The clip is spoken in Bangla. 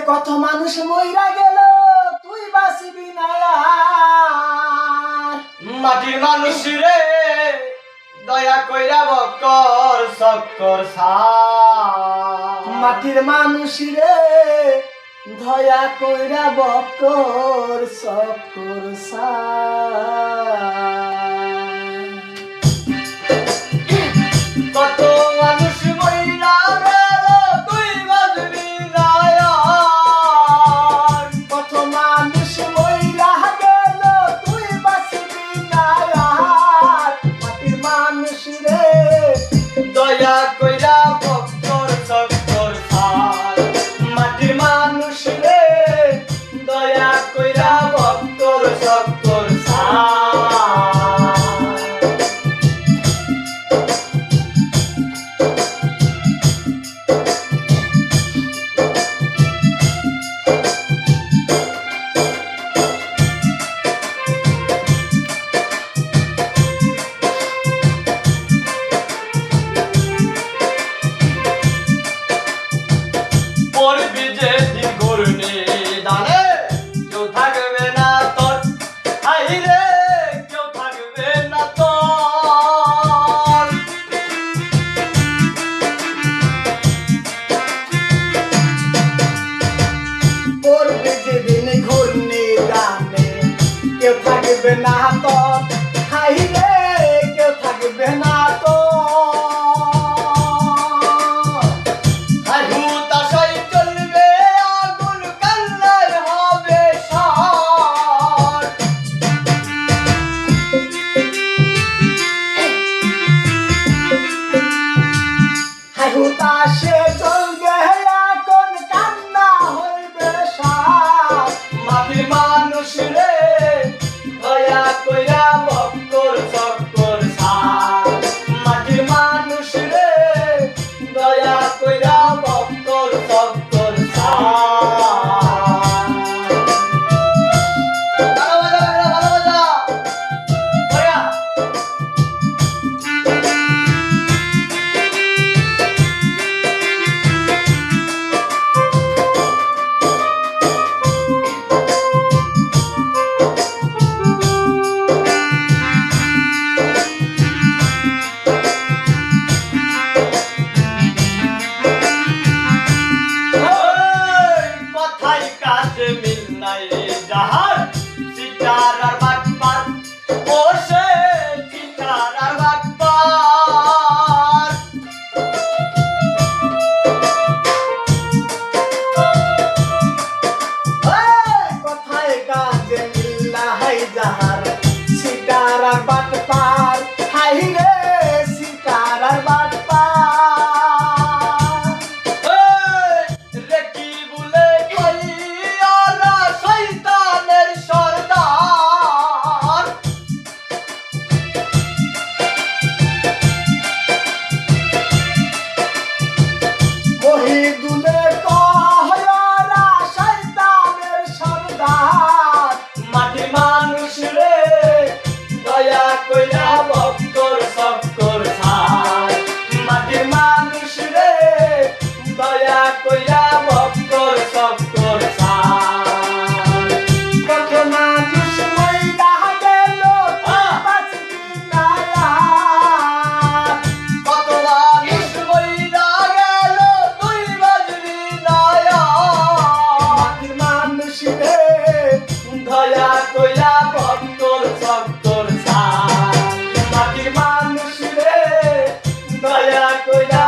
কত মানুষ মইরা গেল তুই বাঁচবি না আর। মাটির মানুষ রে দয়া কইরা বক্কর চক্কর সার। মাটির মানুষ রে দয়া কইরা বক্কর চক্কর সার। কত মানুষ মইরা গেল তুই বাঁচবি না আর। কত মানুষ মইরা গেল তুই বাঁচবি না আর। মাটির মানুষ রে দয়া কইরা বক্কর চক্কর সার। মাটির মানুষ রে দয়া কইরা বক্কর চক্কর সার। পড়বি যে দিন ঘূর্ণি দানে কেউ থাকবে না তোর। আইরে কেউ থাকবে না তোর। পড়বে যেদিন ঘূর্ণি দানে কেউ থাকবে না তোর। হাই রে কেউ থাকবে না তোর। আর হুতাশায় চলবে আগুন কান্নায় হবে সার। হাই হুতাশে চলবে এখন কান্না হইবে সার। মাটির মানুষ রে দয়া কইরা বক্কর চক্কর সার। মাটির মানুষ রে দয়া কইরা বক্কর চক্কর সার। ভালো বাজা বয়া। কথাই কাজে মিল নাই যাহার সিটার আর বাটপার। ও সে সিটার আর বাটপার। কথায় কাজে মিল নাই যাহার সিটার আর বাটপার। হাই রে সিটার আর বাটপার। রে কি বলে কইয়ারা শয়তানের সরদার। মহিদুলে কহরা শয়তানের সরদার। মাটির মানুষ রে দয়া কইরা বক্কর চক্কর সার। মাটির মানুষ রে দয়া কইরা বক্কর চক্কর সার। কত মানুষ মইরা গেল তুই বাঁচবি না আর। কত মানুষ মইরা গেল তুই বাঁচবি না আর। মাটির মানুষ রে দয়া কইরা বক্কর চক্কর সার। মাটির মানুষ রে দয়া কইরা